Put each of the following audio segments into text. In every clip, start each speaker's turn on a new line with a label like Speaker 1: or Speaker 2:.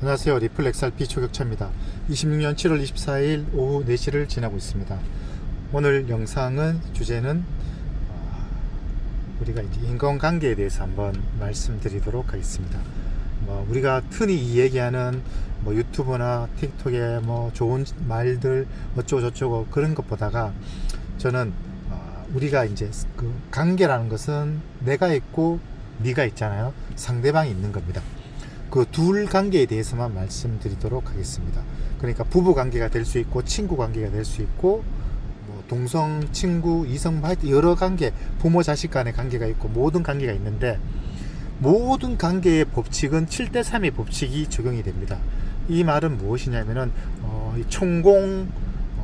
Speaker 1: 안녕하세요. 리플 XRP 초격차입니다. 26년 7월 24일 오후 4시를 지나고 있습니다. 오늘 영상은 주제는 우리가 이제 인간관계에 대해서 한번 말씀드리도록 하겠습니다. 우리가 흔히 얘기하는 유튜브나 틱톡에 좋은 말들 어쩌고 저쩌고 그런 것보다가 저는 우리가 이제 그 관계라는 것은 내가 있고 네가 있잖아요. 상대방이 있는 겁니다. 그 둘 관계에 대해서만 말씀드리도록 하겠습니다. 그러니까 부부 관계가 될 수 있고 친구 관계가 될 수 있고 동성, 친구, 이성, 하여튼 여러 관계, 부모 자식 간의 관계가 있고 모든 관계가 있는데 모든 관계의 법칙은 7대3의 법칙이 적용이 됩니다. 이 말은 무엇이냐면은 총공,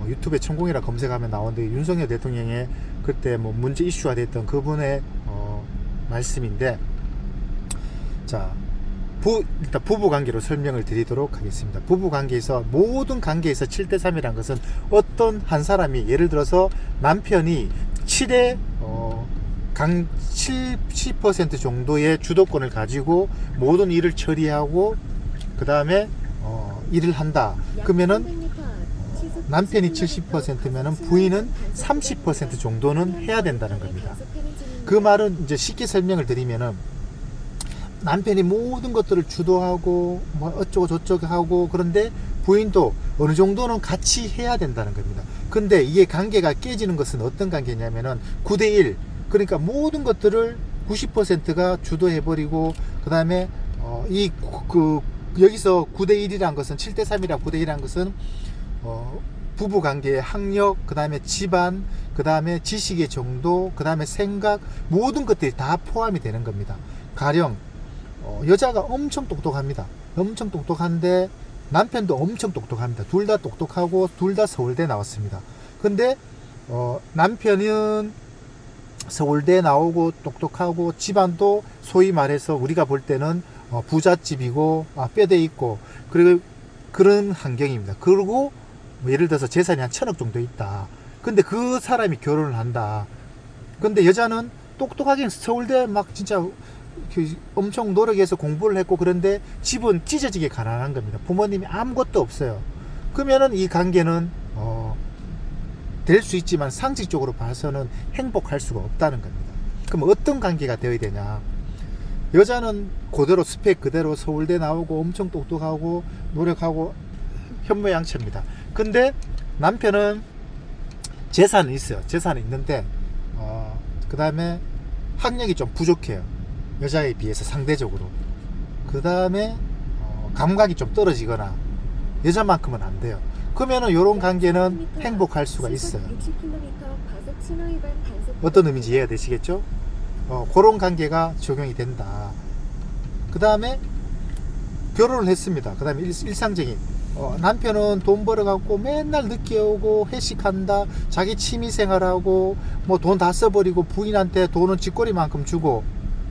Speaker 1: 유튜브에 총공이라 검색하면 나오는데 윤석열 대통령의 그때 문제 이슈가 됐던 그분의 말씀인데, 자, 일단 부부관계로 설명을 드리도록 하겠습니다. 부부관계에서 모든 관계에서 7대3이라는 것은 어떤 한 사람이 예를 들어서 남편이 70% 정도의 주도권을 가지고 모든 일을 처리하고 그 다음에 일을 한다. 그러면은 남편이 70%면은 부인은 30% 정도는 해야 된다는 겁니다. 그 말은 이제 쉽게 설명을 드리면은 남편이 모든 것들을 주도하고 어쩌고 저쩌고 하고 그런데 부인도 어느 정도는 같이 해야 된다는 겁니다. 근데 이게 관계가 깨지는 것은 어떤 관계냐면은 9대1, 그러니까 모든 것들을 90%가 주도해버리고 그 다음에 여기서 9대1이란 것은 7대3이라 9대1이란 것은 부부관계의 학력, 그 다음에 집안, 그 다음에 지식의 정도, 그 다음에 생각, 모든 것들이 다 포함이 되는 겁니다. 가령 여자가 엄청 똑똑합니다. 엄청 똑똑한데 남편도 엄청 똑똑합니다. 둘 다 똑똑하고 둘 다 서울대 나왔습니다. 근데 남편은 서울대 나오고 똑똑하고 집안도 소위 말해서 우리가 볼 때는 부잣집이고 뼈대 있고 그리고 그런 환경입니다. 그리고 예를 들어서 재산이 한 1,000억 정도 있다. 근데 그 사람이 결혼을 한다. 근데 여자는 똑똑하게 서울대 막 진짜 엄청 노력해서 공부를 했고 그런데 집은 찢어지게 가난한 겁니다. 부모님이 아무것도 없어요. 그러면은 이 관계는 될 수 있지만 상식적으로 봐서는 행복할 수가 없다는 겁니다. 그럼 어떤 관계가 되어야 되냐? 여자는 그대로 스펙 그대로 서울대 나오고 엄청 똑똑하고 노력하고 현모양처입니다. 근데 남편은 재산은 있어요. 재산은 있는데 그 다음에 학력이 좀 부족해요. 여자에 비해서 상대적으로. 그 다음에 감각이 좀 떨어지거나 여자만큼은 안 돼요. 그러면은 이런 관계는 행복할 수가 있어요. 어떤 의미인지 이해가 되시겠죠? 그런 관계가 적용이 된다. 그 다음에 결혼을 했습니다. 그 다음에 일상적인 남편은 돈 벌어갖고 맨날 늦게 오고 회식한다, 자기 취미생활하고 돈 다 써버리고 부인한테 돈은 쥐꼬리만큼 주고,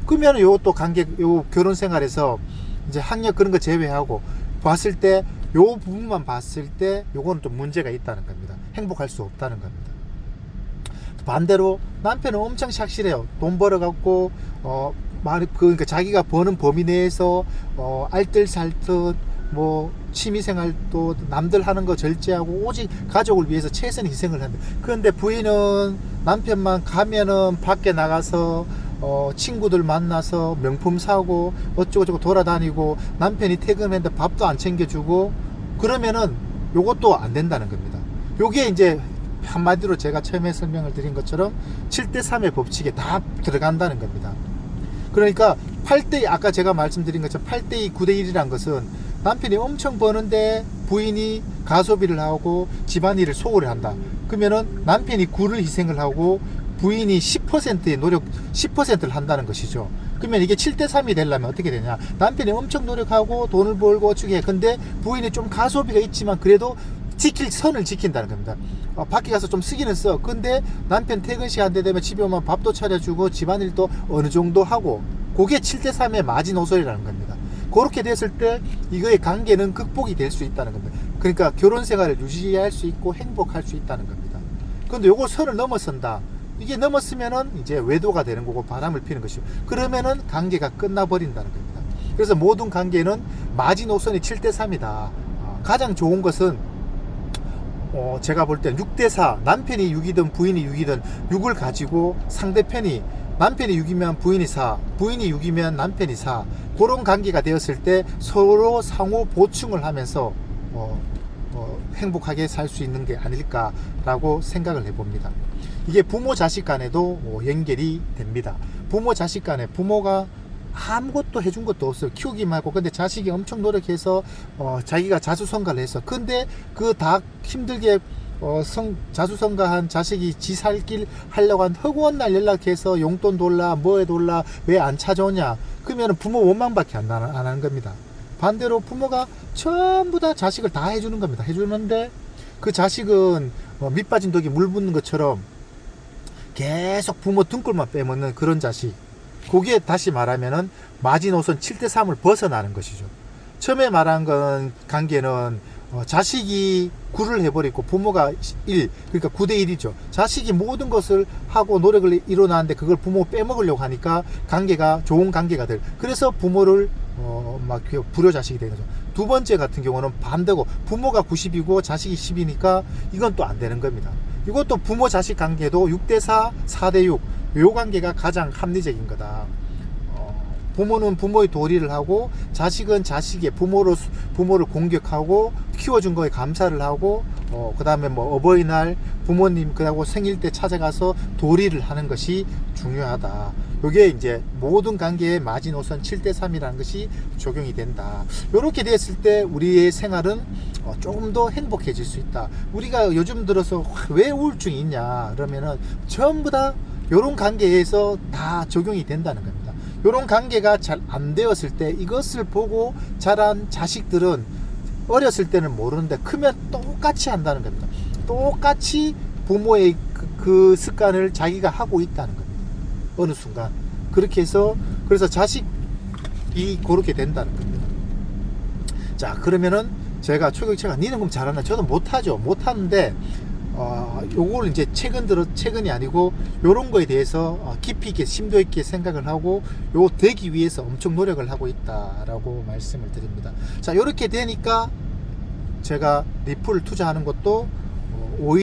Speaker 1: 그러면 요것도 요 결혼 생활에서 이제 학력 그런 거 제외하고 봤을 때 요 부분만 봤을 때 요거는 좀 문제가 있다는 겁니다. 행복할 수 없다는 겁니다. 반대로 남편은 엄청 착실해요. 돈 벌어갖고 그러니까 자기가 버는 범위 내에서 알뜰살뜰 취미생활도 남들 하는 거 절제하고 오직 가족을 위해서 최선의 희생을 한다. 그런데 부인은 남편만 가면은 밖에 나가서 친구들 만나서 명품 사고 어쩌고저쩌고 돌아다니고 남편이 퇴근했는데 밥도 안 챙겨주고 그러면은 요것도 안 된다는 겁니다. 요게 이제 한마디로 제가 처음에 설명을 드린 것처럼 7대3의 법칙에 다 들어간다는 겁니다. 그러니까 8대2, 아까 제가 말씀드린 것처럼 8대2, 9대1이란 것은 남편이 엄청 버는데 부인이 가소비를 하고 집안일을 소홀히 한다. 그러면은 남편이 9를 희생을 하고 부인이 10%의 노력, 10%를 한다는 것이죠. 그러면 이게 7대3이 되려면 어떻게 되냐? 남편이 엄청 노력하고 돈을 벌고 어쩌게 해. 근데 부인이 좀 가소비가 있지만 그래도 선을 지킨다는 겁니다. 밖에 가서 좀 쓰기는 써. 근데 남편 퇴근 시간 되면 집에 오면 밥도 차려주고 집안일도 어느 정도 하고, 그게 7대3의 마지노선이라는 겁니다. 그렇게 됐을 때 이거의 관계는 극복이 될 수 있다는 겁니다. 그러니까 결혼 생활을 유지할 수 있고 행복할 수 있다는 겁니다. 근데 요거 선을 넘어선다. 이게 넘었으면은 이제 외도가 되는 거고 바람을 피는 것이고, 그러면은 관계가 끝나버린다는 겁니다. 그래서 모든 관계는 마지노선이 7대3이다. 가장 좋은 것은 제가 볼 땐 6대4, 남편이 6이든 부인이 6이든 6을 가지고 상대편이 남편이 6이면 부인이 4, 부인이 6이면 남편이 4, 그런 관계가 되었을 때 서로 상호 보충을 하면서 행복하게 살 수 있는 게 아닐까라고 생각을 해봅니다. 이게 부모 자식 간에도 연결이 됩니다. 부모 자식 간에 부모가 아무것도 해준 것도 없어요. 키우기만 하고. 근데 자식이 엄청 노력해서 자기가 자수성가를 했어. 근데 그 다 힘들게 자수성가한 자식이 지 살 길 하려고 한 허구한 날 연락해서 용돈 돌라 뭐해 돌라 왜 안 찾아오냐. 그러면 부모 원망밖에 안 하는 겁니다. 반대로 부모가 전부 다 자식을 다 해주는 겁니다. 해주는데 그 자식은 밑 빠진 독이 물 붓는 것처럼 계속 부모 등골만 빼먹는 그런 자식. 그게 다시 말하면은 마지노선 7대3을 벗어나는 것이죠. 처음에 말한 건 관계는 자식이 9를 해버리고 부모가 1, 그러니까 9대1이죠. 자식이 모든 것을 하고 노력을 이뤄나는데 그걸 부모 빼먹으려고 하니까 관계가 좋은 관계가 될. 그래서 부모를 막 불효자식이 되는 거죠. 두 번째 같은 경우는 반대고 부모가 90이고 자식이 10이니까 이건 또 안 되는 겁니다. 이것도 부모 자식 관계도 6대4, 4대6 요 관계가 가장 합리적인 거다. 부모는 부모의 도리를 하고 자식은 자식의 부모를 공격하고 키워준 거에 감사를 하고 그 다음에 뭐 어버이날 부모님 그하고 생일 때 찾아가서 도리를 하는 것이 중요하다. 이게 이제 모든 관계의 마지노선 7대3이라는 것이 적용이 된다. 이렇게 됐을 때 우리의 생활은 조금 더 행복해질 수 있다. 우리가 요즘 들어서 왜 우울증이 있냐 그러면은 전부 다 이런 관계에서 다 적용이 된다는 겁니다. 이런 관계가 잘 안 되었을 때 이것을 보고 자란 자식들은 어렸을 때는 모르는데 크면 똑같이 한다는 겁니다. 똑같이 부모의 그 습관을 자기가 하고 있다는 겁니다. 어느 순간 그렇게 해서 그래서 자식이 그렇게 된다는 겁니다. 자, 그러면은 제가 초격체가 니는 그럼 잘하나? 저도 못하죠. 못하는데 요걸 이제 최근이 아니고 요런 거에 대해서 깊이 있게 심도 있게 생각을 하고 요 되기 위해서 엄청 노력을 하고 있다라고 말씀을 드립니다. 자, 요렇게 되니까 제가 리플을 투자하는 것도